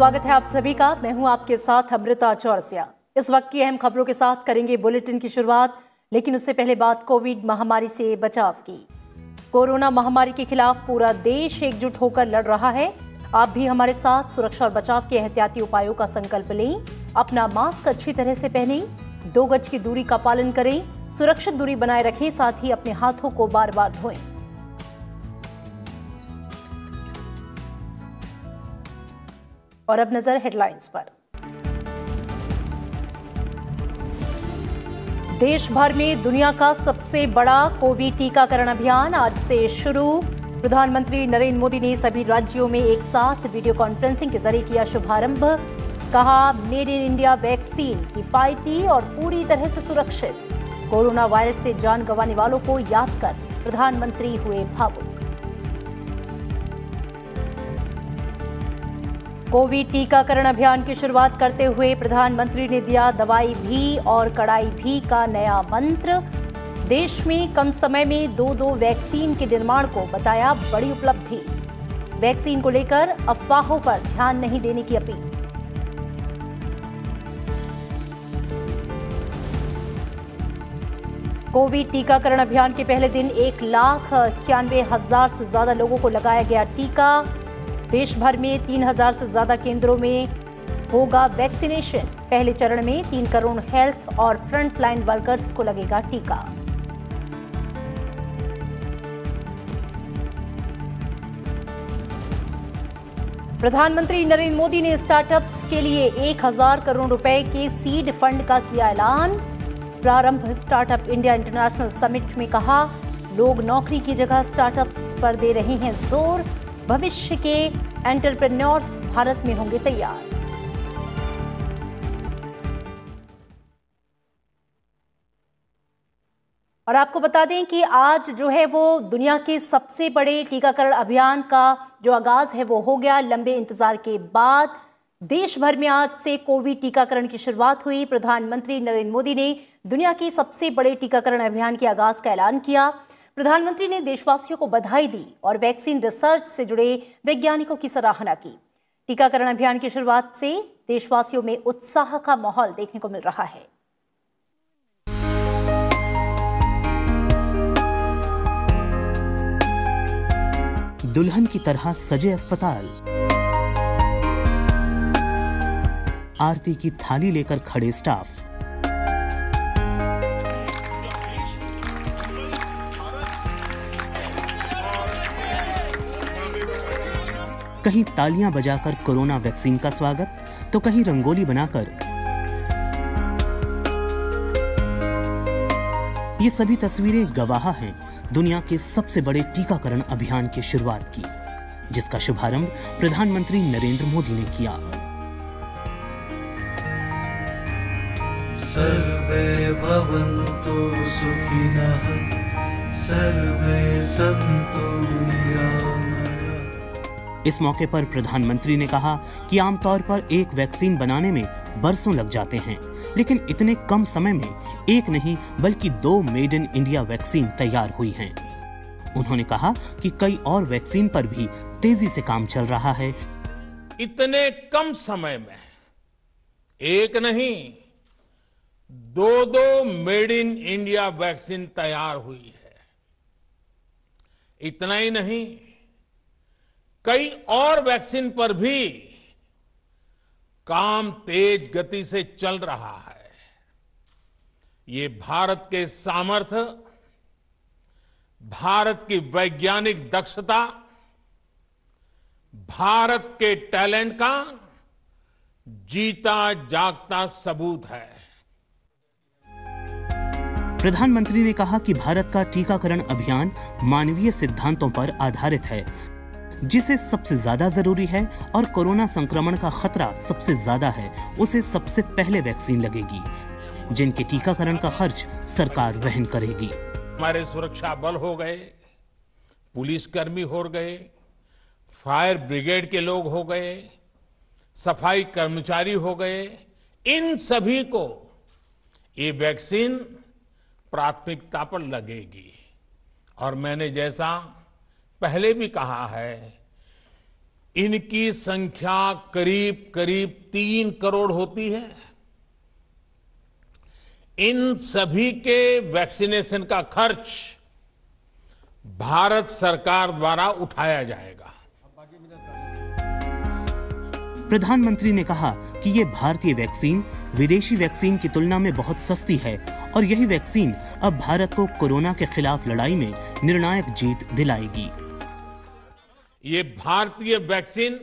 स्वागत है आप सभी का। मैं हूं आपके साथ अमृता चौरसिया। इस वक्त की अहम खबरों के साथ करेंगे बुलेटिन की शुरुआत, लेकिन उससे पहले बात कोविड महामारी से बचाव की। कोरोना महामारी के खिलाफ पूरा देश एकजुट होकर लड़ रहा है। आप भी हमारे साथ सुरक्षा और बचाव के एहतियाती उपायों का संकल्प लें। अपना मास्क अच्छी तरह से पहनें, 2 गज की दूरी का पालन करें, सुरक्षित दूरी बनाए रखें, साथ ही अपने हाथों को बार बार धोएं। और अब नजर हेडलाइंस पर। देश भर में दुनिया का सबसे बड़ा कोविड टीकाकरण अभियान आज से शुरू। प्रधानमंत्री नरेंद्र मोदी ने सभी राज्यों में एक साथ वीडियो कॉन्फ्रेंसिंग के जरिए किया शुभारंभ। कहा, मेड इन इंडिया वैक्सीन किफायती और पूरी तरह से सुरक्षित। कोरोना वायरस से जान गंवाने वालों को याद कर प्रधानमंत्री हुए भावुक। कोविड टीकाकरण अभियान की शुरुआत करते हुए प्रधानमंत्री ने दिया दवाई भी और कड़ाई भी का नया मंत्र। देश में कम समय में 2 वैक्सीन के निर्माण को बताया बड़ी उपलब्धि। वैक्सीन को लेकर अफवाहों पर ध्यान नहीं देने की अपील। कोविड टीकाकरण अभियान के पहले दिन 1,91,000 से ज्यादा लोगों को लगाया गया टीका। देश भर में 3,000 से ज्यादा केंद्रों में होगा वैक्सीनेशन। पहले चरण में 3 करोड़ हेल्थ और फ्रंट लाइन वर्कर्स को लगेगा टीका। प्रधानमंत्री नरेंद्र मोदी ने स्टार्टअप्स के लिए 1,000 करोड़ रुपए के सीड फंड का किया ऐलान। प्रारंभ स्टार्टअप इंडिया इंटरनेशनल समिट में कहा, लोग नौकरी की जगह स्टार्टअप्स पर दे रहे हैं जोर। भविष्य के एंटरप्रेन्योर्स भारत में होंगे तैयार। और आपको बता दें कि आज जो है वो दुनिया के सबसे बड़े टीकाकरण अभियान का जो आगाज है वो हो गया। लंबे इंतजार के बाद देश भर में आज से कोविड टीकाकरण की शुरुआत हुई। प्रधानमंत्री नरेंद्र मोदी ने दुनिया के सबसे बड़े टीकाकरण अभियान के आगाज का ऐलान किया। प्रधानमंत्री ने देशवासियों को बधाई दी और वैक्सीन रिसर्च से जुड़े वैज्ञानिकों की सराहना की। टीकाकरण अभियान की शुरुआत से देशवासियों में उत्साह का माहौल देखने को मिल रहा है। दुल्हन की तरह सजे अस्पताल, आरती की थाली लेकर खड़े स्टाफ, कहीं तालियां बजाकर कोरोना वैक्सीन का स्वागत, तो कहीं रंगोली बनाकर। ये सभी तस्वीरें गवाह हैं दुनिया के सबसे बड़े टीकाकरण अभियान की शुरुआत की, जिसका शुभारंभ प्रधानमंत्री नरेंद्र मोदी ने किया। सर्वे भवन्तु सुखिनः, सर्वे सन्तु निरामयाः। इस मौके पर प्रधानमंत्री ने कहा कि आमतौर पर एक वैक्सीन बनाने में बरसों लग जाते हैं, लेकिन इतने कम समय में एक नहीं बल्कि 2 मेड इन इंडिया वैक्सीन तैयार हुई हैं। उन्होंने कहा कि कई और वैक्सीन पर भी तेजी से काम चल रहा है। इतने कम समय में एक नहीं 2 मेड इन इंडिया वैक्सीन तैयार हुई है। इतना ही नहीं, कई और वैक्सीन पर भी काम तेज गति से चल रहा है। ये भारत के सामर्थ्य, भारत की वैज्ञानिक दक्षता, भारत के टैलेंट का जीता जागता सबूत है। प्रधानमंत्री ने कहा कि भारत का टीकाकरण अभियान मानवीय सिद्धांतों पर आधारित है, जिसे सबसे ज्यादा जरूरी है और कोरोना संक्रमण का खतरा सबसे ज्यादा है, उसे सबसे पहले वैक्सीन लगेगी, जिनके टीकाकरण का खर्च सरकार वहन करेगी। हमारे सुरक्षा बल हो गए, पुलिसकर्मी हो गए, फायर ब्रिगेड के लोग हो गए, सफाई कर्मचारी हो गए, इन सभी को ये वैक्सीन प्राथमिकता पर लगेगी। और मैंने जैसा पहले भी कहा है, इनकी संख्या करीब करीब 3 करोड़ होती है। इन सभी के वैक्सीनेशन का खर्च भारत सरकार द्वारा उठाया जाएगा। प्रधानमंत्री ने कहा कि ये भारतीय वैक्सीन विदेशी वैक्सीन की तुलना में बहुत सस्ती है और यही वैक्सीन अब भारत को कोरोना के खिलाफ लड़ाई में निर्णायक जीत दिलाएगी। ये भारतीय वैक्सीन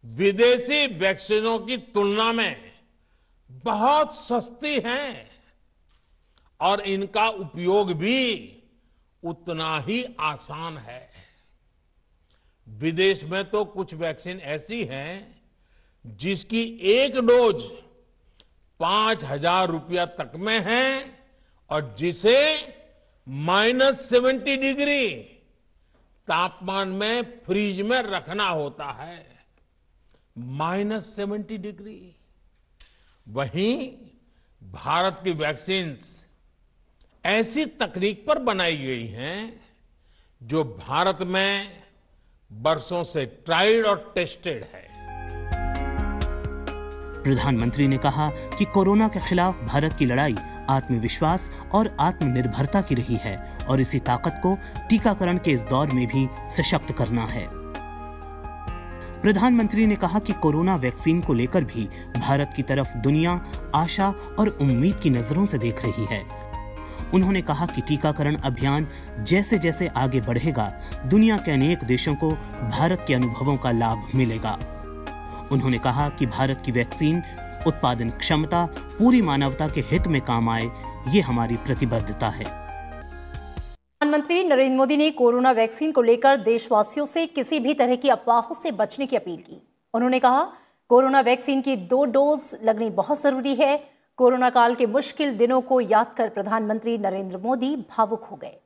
विदेशी वैक्सीनों की तुलना में बहुत सस्ती हैं और इनका उपयोग भी उतना ही आसान है। विदेश में तो कुछ वैक्सीन ऐसी हैं जिसकी एक डोज 5,000 रुपया तक में है और जिसे -70 डिग्री तापमान में फ्रीज में रखना होता है। -70 डिग्री। वहीं भारत की वैक्सीन्स ऐसी तकनीक पर बनाई गई हैं जो भारत में बरसों से ट्राइड और टेस्टेड है। प्रधानमंत्री ने कहा कि कोरोना के खिलाफ भारत की लड़ाई आत्मविश्वास और आत्मनिर्भरता की रही है और इसी ताकत को टीकाकरण के इस दौर में भी सशक्त करना है। प्रधानमंत्री ने कहा कि कोरोना वैक्सीन को लेकर भी भारत की तरफ दुनिया आशा और उम्मीद की नजरों से देख रही है। उन्होंने कहा कि टीकाकरण अभियान जैसे जैसे आगे बढ़ेगा, दुनिया के अनेक देशों को भारत के अनुभवों का लाभ मिलेगा। उन्होंने कहा कि भारत की वैक्सीन उत्पादन क्षमता पूरी मानवता के हित में काम आए, ये हमारी प्रतिबद्धता है। प्रधानमंत्री नरेंद्र मोदी ने कोरोना वैक्सीन को लेकर देशवासियों से किसी भी तरह की अफवाहों से बचने की अपील की। उन्होंने कहा, कोरोना वैक्सीन की 2 डोज लगनी बहुत जरूरी है। कोरोना काल के मुश्किल दिनों को याद कर प्रधानमंत्री नरेंद्र मोदी भावुक हो गए।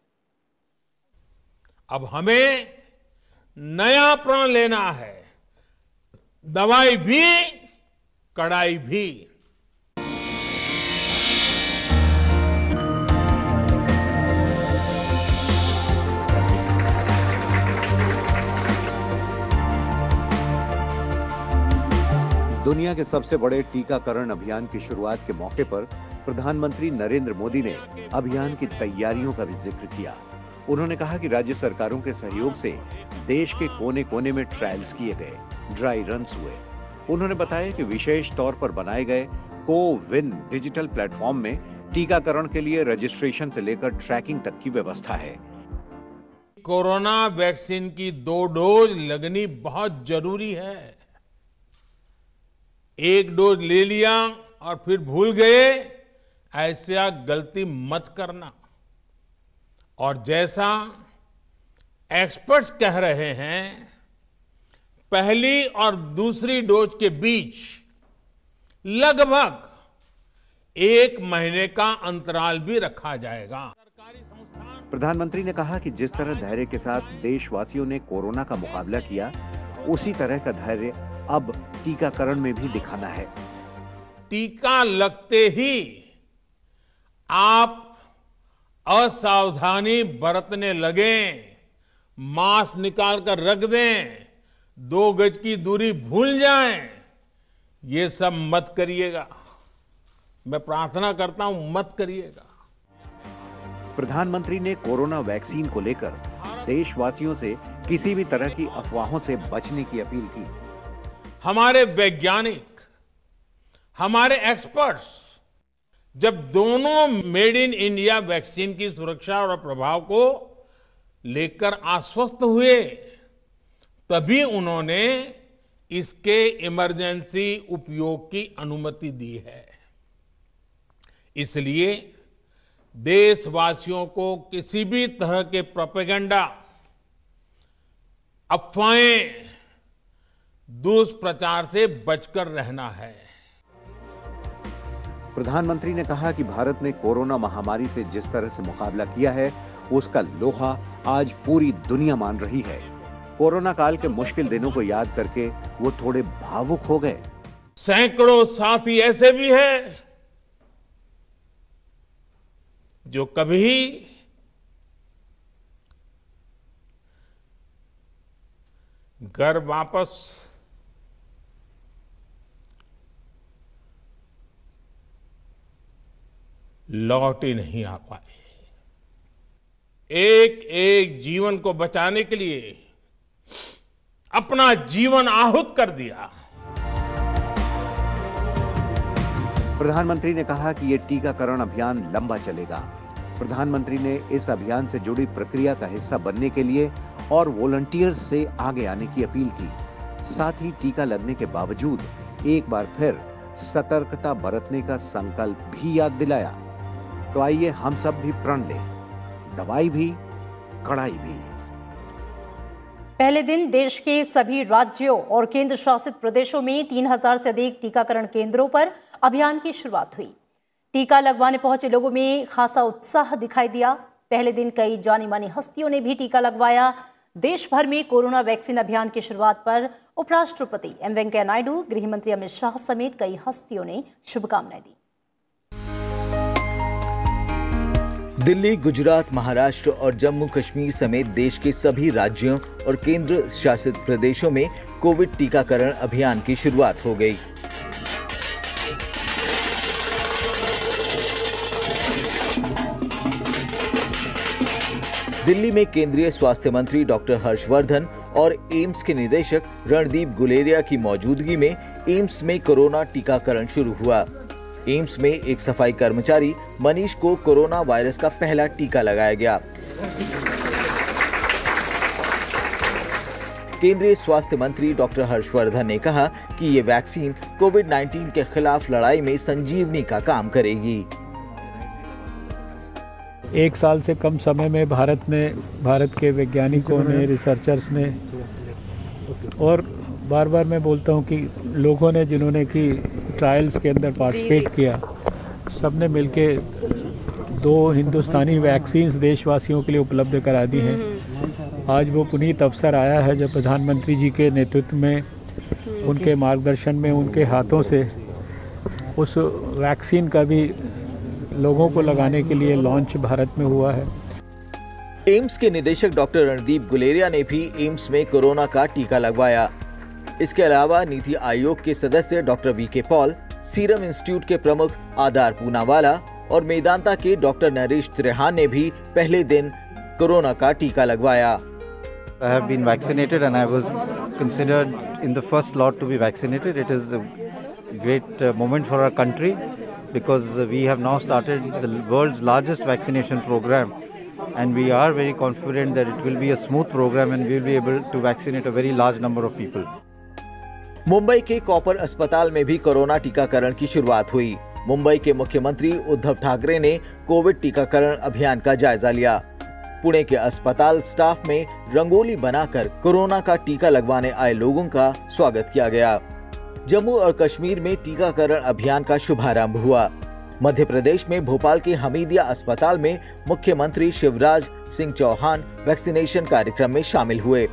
अब हमें नया प्रण लेना है, दवाई भी कड़ाई भी। दुनिया के सबसे बड़े टीकाकरण अभियान की शुरुआत के मौके पर प्रधानमंत्री नरेंद्र मोदी ने अभियान की तैयारियों का भी जिक्र किया। उन्होंने कहा कि राज्य सरकारों के सहयोग से देश के कोने कोने में ट्रायल्स किए गए, ड्राई रन्स हुए। उन्होंने बताया कि विशेष तौर पर बनाए गए कोविन डिजिटल प्लेटफॉर्म में टीकाकरण के लिए रजिस्ट्रेशन से लेकर ट्रैकिंग तक की व्यवस्था है। कोरोना वैक्सीन की 2 डोज लगनी बहुत जरूरी है। एक डोज ले लिया और फिर भूल गए, ऐसा गलती मत करना। और जैसा एक्सपर्ट्स कह रहे हैं, पहली और दूसरी डोज के बीच लगभग 1 महीने का अंतराल भी रखा जाएगा। प्रधानमंत्री ने कहा कि जिस तरह धैर्य के साथ देशवासियों ने कोरोना का मुकाबला किया, उसी तरह का धैर्य अब टीकाकरण में भी दिखाना है। टीका लगते ही आप असावधानी बरतने लगें, मास्क निकाल कर रख दें, 2 गज की दूरी भूल जाएं, ये सब मत करिएगा। मैं प्रार्थना करता हूं, मत करिएगा। प्रधानमंत्री ने कोरोना वैक्सीन को लेकर देशवासियों से किसी भी तरह की अफवाहों से बचने की अपील की। हमारे वैज्ञानिक, हमारे एक्सपर्ट्स जब दोनों मेड इन इंडिया वैक्सीन की सुरक्षा और प्रभाव को लेकर आश्वस्त हुए, तभी उन्होंने इसके इमरजेंसी उपयोग की अनुमति दी है। इसलिए देशवासियों को किसी भी तरह के प्रोपेगेंडा, अफवाहें, दुष्प्रचार से बचकर रहना है। प्रधानमंत्री ने कहा कि भारत ने कोरोना महामारी से जिस तरह से मुकाबला किया है, उसका लोहा आज पूरी दुनिया मान रही है। कोरोना काल के मुश्किल दिनों को याद करके वो थोड़े भावुक हो गए। सैकड़ों साथी ऐसे भी हैं जो कभी घर वापस लौट ही नहीं आ पाए। एक एक जीवन को बचाने के लिए अपना जीवन आहूत कर दिया। प्रधानमंत्री ने कहा कि यह टीकाकरण अभियान लंबा चलेगा। प्रधानमंत्री ने इस अभियान से जुड़ी प्रक्रिया का हिस्सा बनने के लिए और वॉलंटियर्स से आगे आने की अपील की। साथ ही टीका लगने के बावजूद एक बार फिर सतर्कता बरतने का संकल्प भी याद दिलाया। तो आइए हम सब भी प्रण लें, दवाई भी, कड़ाई भी। पहले दिन देश के सभी राज्यों और केंद्र शासित प्रदेशों में 3000 से अधिक टीकाकरण केंद्रों पर अभियान की शुरुआत हुई। टीका लगवाने पहुंचे लोगों में खासा उत्साह दिखाई दिया। पहले दिन कई जानी मानी हस्तियों ने भी टीका लगवाया। देश भर में कोरोना वैक्सीन अभियान की शुरुआत पर उपराष्ट्रपति एम वेंकैया नायडू, गृह मंत्री अमित शाह समेत कई हस्तियों ने शुभकामनाएं दी। दिल्ली, गुजरात, महाराष्ट्र और जम्मू कश्मीर समेत देश के सभी राज्यों और केंद्र शासित प्रदेशों में कोविड टीकाकरण अभियान की शुरुआत हो गई। दिल्ली में केंद्रीय स्वास्थ्य मंत्री डॉक्टर हर्षवर्धन और एम्स के निदेशक रणदीप गुलेरिया की मौजूदगी में एम्स में कोरोना टीकाकरण शुरू हुआ। एम्स में एक सफाई कर्मचारी मनीष को कोरोना वायरस का पहला टीका लगाया गया। केंद्रीय स्वास्थ्य मंत्री डॉक्टर हर्षवर्धन ने कहा कि ये वैक्सीन कोविड-19 के खिलाफ लड़ाई में संजीवनी का काम करेगी। एक साल से कम समय में भारत के वैज्ञानिकों ने, रिसर्चर्स ने और बार बार मैं बोलता हूं कि लोगों ने जिन्होंने कि ट्रायल्स के अंदर पार्टिसिपेट किया, सबने मिलके 2 हिंदुस्तानी वैक्सीन्स देशवासियों के लिए उपलब्ध करा दी हैं। आज वो पुनीत अवसर आया है जब प्रधानमंत्री जी के नेतृत्व में, उनके मार्गदर्शन में, उनके हाथों से उस वैक्सीन का भी लोगों को लगाने के लिए लॉन्च भारत में हुआ है। एम्स के निदेशक डॉक्टर रणदीप गुलेरिया ने भी एम्स में कोरोना का टीका लगवाया। इसके अलावा नीति आयोग के सदस्य doctor VK Paul, Serum Institute के प्रमुख आधार पूनावाला और मेदांता के डॉक्टर नरेश त्रेहान ने भी पहले दिन कोरोना का टीका लगवाया। I have been vaccinated and I was considered in the first lot to be vaccinated. It is a great moment for our country because we have now started the world's largest vaccination program and we are very confident that it will be a smooth program and we will be able to vaccinate a very large number of people. Mumbai के copper अस्पताल में भी corona टीकाकरण की शुरुआत हुई। मुंबई के मुख्यमंत्री उद्धव ठाकरे ने कोविड टीकाकरण अभियान का जायजा लिया। पुणे के अस्पताल स्टाफ में रंगोली बनाकर कोरोना का टीका लगवाने आए लोगों का स्वागत किया गया। जम्मू और कश्मीर में टीकाकरण अभियान का शुभारंभ हुआ। मध्य प्रदेश में भोपाल के हमीदिया अस्पताल में मुख्यमंत्री शिवराज सिंह चौहान वैक्सीनेशन कार्यक्रम में शामिल हुए।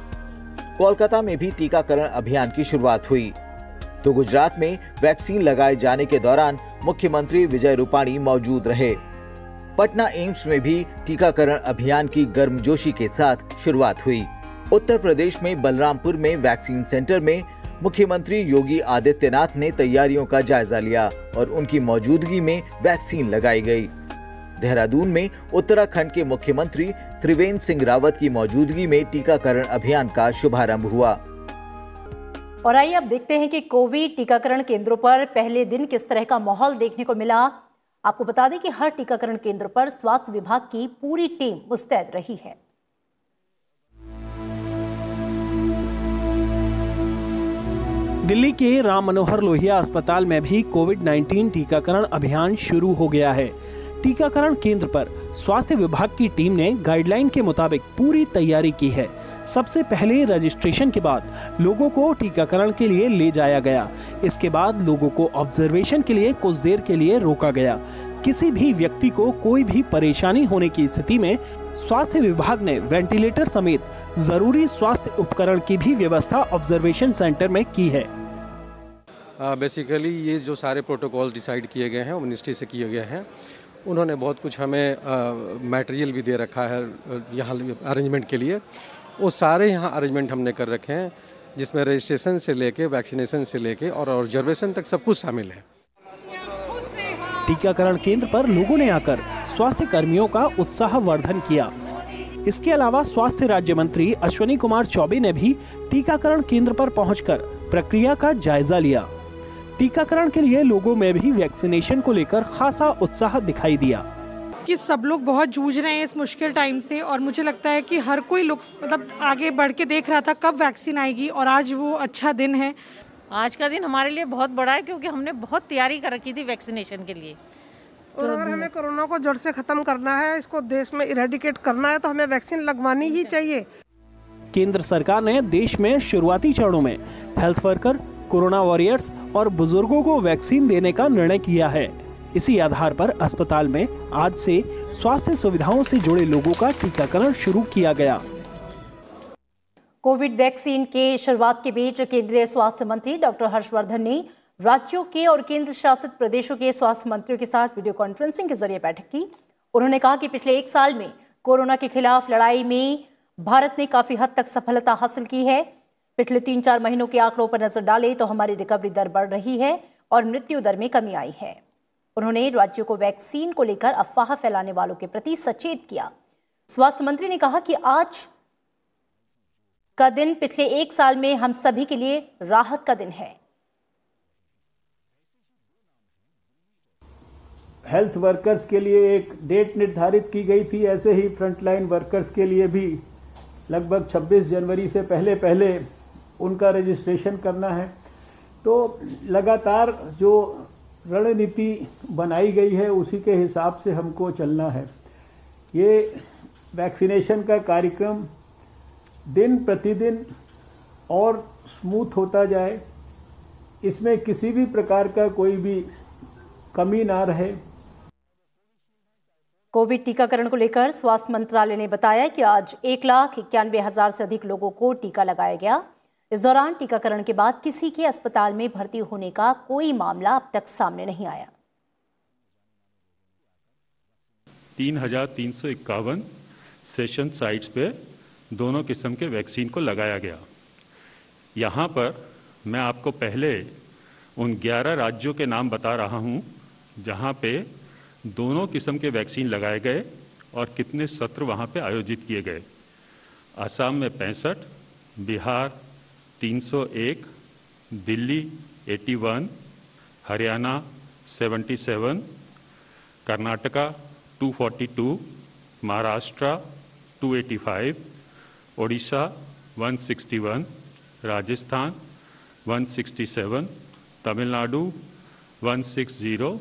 कोलकाता में भी टीकाकरण अभियान की शुरुआत हुई। तो गुजरात में वैक्सीन लगाए जाने के दौरान मुख्यमंत्री विजय रूपाणी मौजूद रहे। पटना एम्स में भी टीकाकरण अभियान की गर्मजोशी के साथ शुरुआत हुई। उत्तर प्रदेश में बलरामपुर में वैक्सीन सेंटर में मुख्यमंत्री योगी आदित्यनाथ ने तैयारियों का जायजा लिया और उनकी मौजूदगी में वैक्सीन लगाई गई। देहरादून में उत्तराखंड के मुख्यमंत्री त्रिवेंद्र सिंह रावत की मौजूदगी में टीकाकरण अभियान का शुभारंभ हुआ। और आइए अब देखते हैं कि कोविड टीकाकरण केंद्रों पर पहले दिन किस तरह का माहौल देखने को मिला। आपको बता दें कि हर टीकाकरण केंद्र पर स्वास्थ्य विभाग की पूरी टीम मुस्तैद रही है। दिल्ली के राम मनोहर लोहिया अस्पताल में भी कोविड-19 टीकाकरण अभियान शुरू हो गया है। टीकाकरण केंद्र पर स्वास्थ्य विभाग की टीम ने गाइडलाइन के मुताबिक पूरी तैयारी की है। सबसे पहले रजिस्ट्रेशन के बाद लोगों को टीकाकरण के लिए ले जाया गया। इसके बाद लोगों को ऑब्जर्वेशन के लिए कुछ देर के लिए रोका गया। किसी भी व्यक्ति को कोई भी परेशानी होने की स्थिति में स्वास्थ्य विभाग ने वेंटिलेटर समेत जरूरी स्वास्थ्य उपकरण की भी व्यवस्था ऑब्जर्वेशन सेंटर में की है। बेसिकली ये जो सारे प्रोटोकॉल डिसाइड किए गए हैं वो मिनिस्ट्री से किए गए हैं। उन्होंने बहुत कुछ हमें मटेरियल भी दे रखा है यहाँ अरेंजमेंट के लिए। वो सारे यहाँ अरेंजमेंट हमने कर रखे हैं। जिसमें रजिस्ट्रेशन से लेके, वैक्सीनेशन से लेके और ऑब्जर्वेशन तक सब कुछ शामिल है। टीकाकरण केंद्र पर लोगों ने आकर स्वास्थ्य कर्मियों का उत्साहवर्धन किया। इसके अलावा स्वास्थ्य राज्य मंत्री अश्विनी कुमार चौबे ने भी टीकाकरण केंद्र पर पहुंचकर प्रक्रिया का जायजा लिया। टीकाकरण के लिए लोगों में भी वैक्सीनेशन को लेकर खासा उत्साह दिखाई दिया कि सब लोग बहुत जूझ रहे हैं इस मुश्किल टाइम से, और मुझे लगता है कि हर कोई लोग मतलब आगे बढ़ के देख रहा था कब वैक्सीन आएगी, और आज वो अच्छा दिन है। आज का दिन हमारे लिए बहुत बड़ा है क्योंकि हमने बहुत तैयारी कर रखी थी वैक्सीनेशन के लिए। और अगर हमें कोरोना को जड़ से खत्म करना है, इसको देश में इरेडिकेट करना है, तो हमें वैक्सीन लगवानी ही चाहिए। केंद्र सरकार ने देश में शुरुआती चरणों में हेल्थ वर्कर, कोरोना वॉरियर्स और बुजुर्गों को वैक्सीन देने का निर्णय किया है। इसी आधार पर अस्पताल में आज से स्वास्थ्य सुविधाओं से जुड़े लोगों का टीकाकरण शुरू किया गया। कोविड वैक्सीन के शुरुआत के बीच केंद्रीय स्वास्थ्य मंत्री डॉक्टर हर्षवर्धन ने राज्यों के और केंद्र शासित प्रदेशों के स्वास्थ्य मंत्रियों के साथ वीडियो कॉन्फ्रेंसिंग के जरिए बैठक की। उन्होंने कहा कि पिछले 1 साल में कोरोना के खिलाफ लड़ाई में भारत ने काफी हद तक सफलता हासिल की है। पिछले 3-4 महीनों के आंकड़ों पर नजर डालें तो हमारी रिकवरी दर बढ़ रही है और मृत्यु दर में कमी आई है। उन्होंने राज्यों को वैक्सीन को लेकर अफवाह फैलाने वालों के प्रति सचेत किया। स्वास्थ्य मंत्री ने कहा कि आज का दिन पिछले 1 साल में हम सभी के लिए राहत का दिन है। हेल्थ वर्कर्स के लिए एक डेट निर्धारित की गई थी, ऐसे ही फ्रंटलाइन वर्कर्स के लिए भी लगभग 26 जनवरी से पहले उनका रजिस्ट्रेशन करना है। तो लगातार जो रणनीति बनाई गई है उसी के हिसाब से हमको चलना है। ये वैक्सीनेशन का कार्यक्रम दिन प्रतिदिन और स्मूथ होता जाए, इसमें किसी भी प्रकार का कोई भी कमी ना रहे। कोविड टीकाकरण को लेकर स्वास्थ्य मंत्रालय ने बताया कि आज 1,91,000 से अधिक लोगों को टीका लगाया गया। इस दौरान टीकाकरण के बाद किसी के अस्पताल में भर्ती होने का कोई मामला अब तक सामने नहीं आया। 3,351 सेशन साइट्स पे दोनों किस्म के वैक्सीन को लगाया गया। यहाँ पर मैं आपको पहले उन 11 राज्यों के नाम बता रहा हूँ जहाँ पे दोनों किस्म के वैक्सीन लगाए गए और कितने सत्र वहाँ पे आयोजित किए गए। असम में 65, बिहार 301, दिल्ली 81, हरियाणा 77, कर्नाटका 242, महाराष्ट्र 285, ओडिशा 161, राजस्थान 167, तमिलनाडु 160।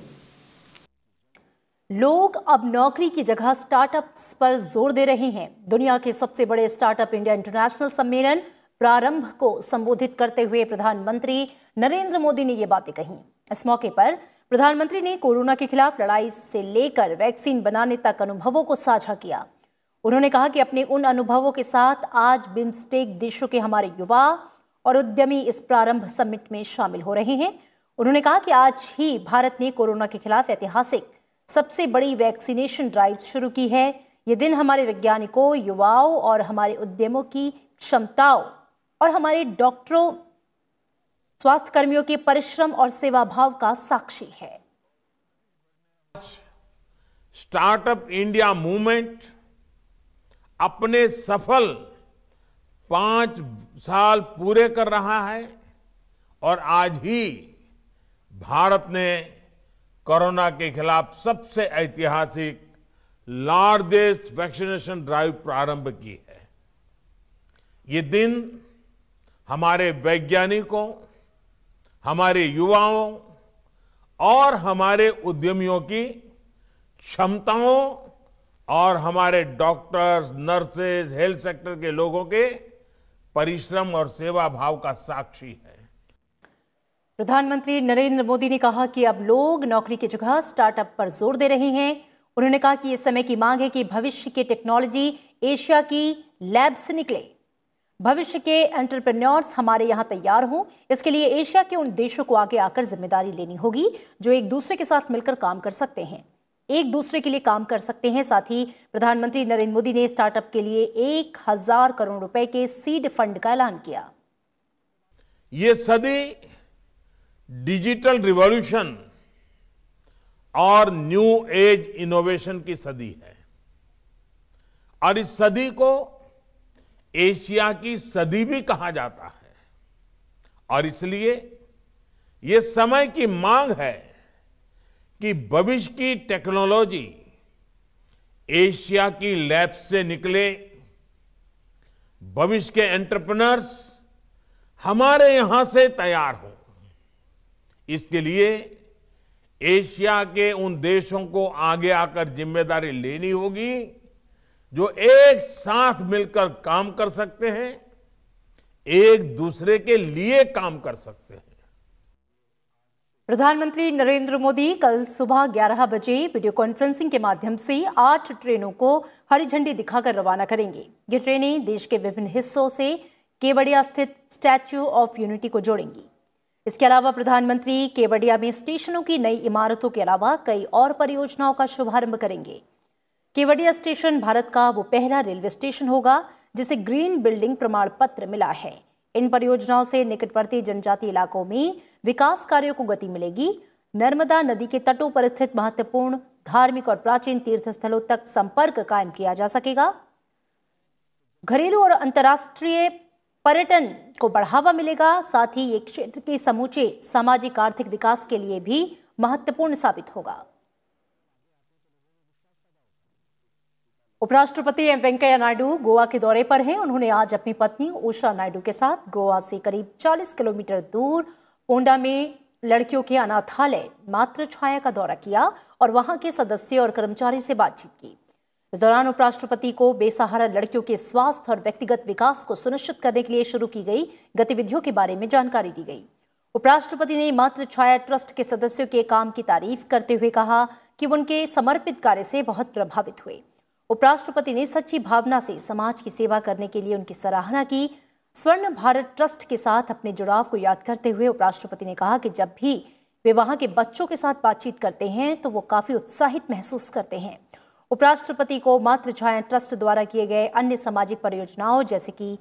लोग अब नौकरी की जगह स्टार्टअप्स पर जोर दे रहे हैं। दुनिया के सबसे बड़े स्टार्टअप इंडिया इंटरनेशनल सम्मेलन प्रारंभ को संबोधित करते हुए प्रधानमंत्री नरेंद्र मोदी ने ये बातें कही। इस मौके पर प्रधानमंत्री ने कोरोना के खिलाफ लड़ाई से लेकर वैक्सीन बनाने तक अनुभवों को साझा किया। उन्होंने कहा कि अपने उन अनुभवों के साथ आज बिम्स्टेक देशों के हमारे युवा और उद्यमी इस प्रारंभ समिट में शामिल हो रहे हैं। उन्होंने कहा कि आज ही भारत ने कोरोना के खिलाफ ऐतिहासिक सबसे बड़ी वैक्सीनेशन ड्राइव शुरू की है। ये दिन हमारे वैज्ञानिकों, युवाओं और हमारे उद्यमों की क्षमताओं और हमारे डॉक्टरों, स्वास्थ्य कर्मियों के परिश्रम और सेवा भाव का साक्षी है। स्टार्टअप इंडिया मूवमेंट अपने सफल 5 साल पूरे कर रहा है और आज ही भारत ने कोरोना के खिलाफ सबसे ऐतिहासिक लार्जेस्ट वैक्सीनेशन ड्राइव प्रारंभ की है। ये दिन हमारे वैज्ञानिकों, हमारे युवाओं और हमारे उद्यमियों की क्षमताओं और हमारे डॉक्टर्स, नर्सेज, हेल्थ सेक्टर के लोगों के परिश्रम और सेवा भाव का साक्षी है। प्रधानमंत्री नरेंद्र मोदी ने कहा कि अब लोग नौकरी की जगह स्टार्टअप पर जोर दे रहे हैं। उन्होंने कहा कि इस समय की मांग है कि भविष्य की टेक्नोलॉजी एशिया की लैब से निकले। भविष्य के एंटरप्रेन्योर्स हमारे यहाँ तैयार हों। इसके लिए एशिया के उन देशों को आगे आकर जिम्मेदारी लेनी होगी जो एक दूसरे के साथ मिलकर काम कर सकते हैं, एक दूसरे के लिए काम कर सकते हैं। साथ ही प्रधानमंत्री नरेंद्र मोदी ने स्टार्टअप के लिए 1,000 करोड़ रुपए के सीड फंड का ऐलान किया। ये सदी डिजिटल रिवॉल्यूशन और न्यू एज इनोवेशन की सदी है और इस सदी को एशिया की सदी भी कहा जाता है और इसलिए ये समय की मांग है कि भविष्य की टेक्नोलॉजी एशिया की लैब से निकले, भविष्य के एंटरप्रेन्योर्स हमारे यहां से तैयार हों। इसके लिए एशिया के उन देशों को आगे आकर जिम्मेदारी लेनी होगी जो एक साथ मिलकर काम कर सकते हैं, एक दूसरे के लिए काम कर सकते हैं। प्रधानमंत्री नरेंद्र मोदी कल सुबह 11 बजे वीडियो कॉन्फ्रेंसिंग के माध्यम से 8 ट्रेनों को हरी झंडी दिखाकर रवाना करेंगे। ये ट्रेनें देश के विभिन्न हिस्सों से केवड़िया स्थित स्टैच्यू ऑफ यूनिटी को जोड़ेंगी। इसके अलावा प्रधानमंत्री केवड़िया में स्टेशनों की नई इमारतों के अलावा कई और परियोजनाओं का शुभारंभ करेंगे। केवड़िया स्टेशन भारत का वो पहला रेलवे स्टेशन होगा जिसे ग्रीन बिल्डिंग प्रमाण पत्र मिला है। इन परियोजनाओं से निकटवर्ती जनजातीय इलाकों में विकास कार्यों को गति मिलेगी। नर्मदा नदी के तटों पर स्थित महत्वपूर्ण धार्मिक और प्राचीन तीर्थ स्थलों तक संपर्क कायम किया जा सकेगा। घरेलू और अंतर्राष्ट्रीय पर्यटन को बढ़ावा मिलेगा। साथ ही ये क्षेत्र के समूचे सामाजिक आर्थिक विकास के लिए भी महत्वपूर्ण साबित होगा। उपराष्ट्रपति एम वेंकैया नायडू गोवा के दौरे पर हैं। उन्होंने आज अपनी पत्नी उषा नायडू के साथ गोवा से करीब 40 किलोमीटर दूर पोंडा में लड़कियों के अनाथालय मातृ छाया का दौरा किया और वहां के सदस्य और कर्मचारियों से बातचीत की। इस दौरान उपराष्ट्रपति को बेसहारा लड़कियों के स्वास्थ्य और व्यक्तिगत विकास को सुनिश्चित करने के लिए शुरू की गई गतिविधियों के बारे में जानकारी दी गई। उपराष्ट्रपति ने मातृ छाया ट्रस्ट के सदस्यों के काम की तारीफ करते हुए कहा कि वो उनके समर्पित कार्य से बहुत प्रभावित हुए। उपराष्ट्रपति ने सच्ची भावना से समाज की सेवा करने के लिए उनकी सराहना की। स्वर्ण भारत ट्रस्ट के साथ अपने जुड़ाव को याद करते हुए उपराष्ट्रपति ने कहा कि जब भी वे वहां के बच्चों के साथ बातचीत करते हैं तो वो काफी उत्साहित महसूस करते हैं। उपराष्ट्रपति को मातृ छाया ट्रस्ट द्वारा किए गए अन्य सामाजिक परियोजनाओं जैसे कि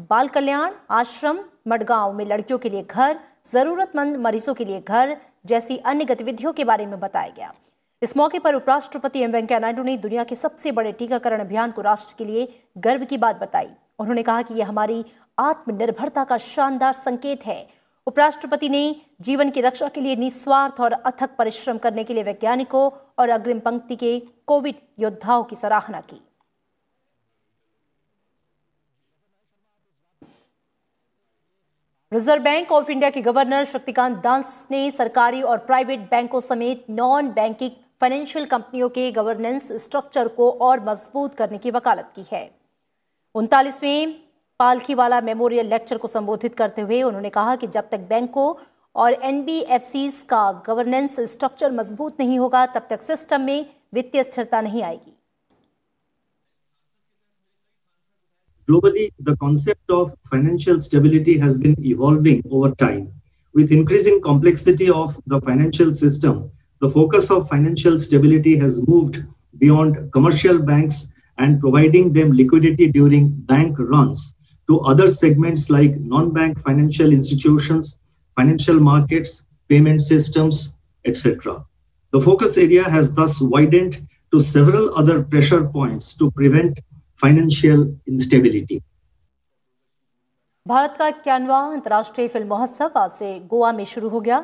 बाल कल्याण आश्रम, मडगांव में लड़कियों के लिए घर, जरूरतमंद मरीजों के लिए घर जैसी अन्य गतिविधियों के बारे में बताया गया। इस मौके पर उपराष्ट्रपति एम वेंकैया नायडू ने दुनिया के सबसे बड़े टीकाकरण अभियान को राष्ट्र के लिए गर्व की बात बताई। उन्होंने कहा कि यह हमारी आत्मनिर्भरता का शानदार संकेत है। उपराष्ट्रपति ने जीवन की रक्षा के लिए निस्वार्थ और अथक परिश्रम करने के लिए वैज्ञानिकों और अग्रिम पंक्ति के कोविड योद्धाओं की सराहना की। रिजर्व बैंक ऑफ इंडिया के गवर्नर शक्तिकांत दास ने सरकारी और प्राइवेट बैंकों समेत नॉन बैंकिंग फाइनेंशियल कंपनियों के गवर्नेंस स्ट्रक्चर को और मजबूत करने की वकालत की है। 39वें पालखीवाला मेमोरियल लेक्चर को संबोधित करते हुए उन्होंने कहा कि जब तक बैंकों और एनबीएफसीज का गवर्नेंस स्ट्रक्चर मजबूत नहीं होगा तब तक सिस्टम में वित्तीय स्थिरता नहीं आएगी। Globally, the concept of financial stability has been evolving over time. With increasing complexity of the financial system, the focus of financial stability has moved beyond commercial banks and providing them liquidity during bank runs to other segments like non-bank financial institutions, financial markets, payment systems, etc. The focus area has thus widened to several other pressure points to prevent financial instability. Bharat का 91वां अंतर्राष्ट्रीय film महोत्सव आज से गोवा में शुरू हो गया।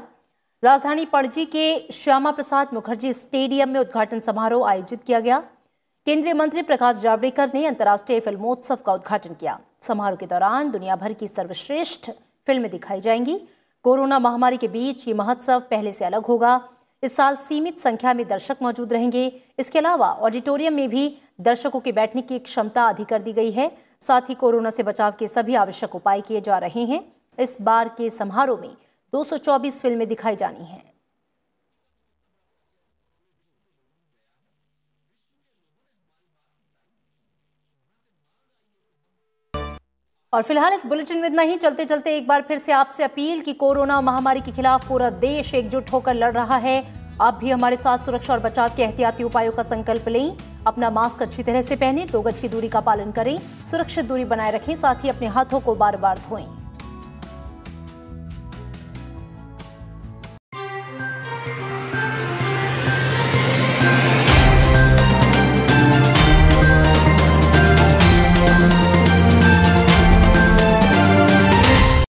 राजधानी पणजी के श्यामा प्रसाद मुखर्जी स्टेडियम में उद्घाटन समारोह आयोजित किया गया। केंद्रीय मंत्री प्रकाश जावड़ेकर ने अंतर्राष्ट्रीय फिल्मोत्सव का उद्घाटन किया। समारोह के दौरान दुनिया भर की सर्वश्रेष्ठ फिल्में दिखाई जाएंगी। कोरोना महामारी के बीच ये महोत्सव पहले से अलग होगा। इस साल सीमित संख्या में दर्शक मौजूद रहेंगे। इसके अलावा ऑडिटोरियम में भी दर्शकों के बैठने की क्षमता अधिक कर दी गई है। साथ ही कोरोना से बचाव के सभी आवश्यक उपाय किए जा रहे हैं। इस बार के समारोह में 224 फिल्में दिखाई जानी हैं। और फिलहाल इस बुलेटिन में इतना ही। चलते चलते एक बार फिर से आपसे अपील कि कोरोना महामारी के खिलाफ पूरा देश एकजुट होकर लड़ रहा है। आप भी हमारे साथ सुरक्षा और बचाव के एहतियाती उपायों का संकल्प लें। अपना मास्क अच्छी तरह से पहनें, 2 गज की दूरी का पालन करें, सुरक्षित दूरी बनाए रखें, साथ ही अपने हाथों को बार बार धोएं।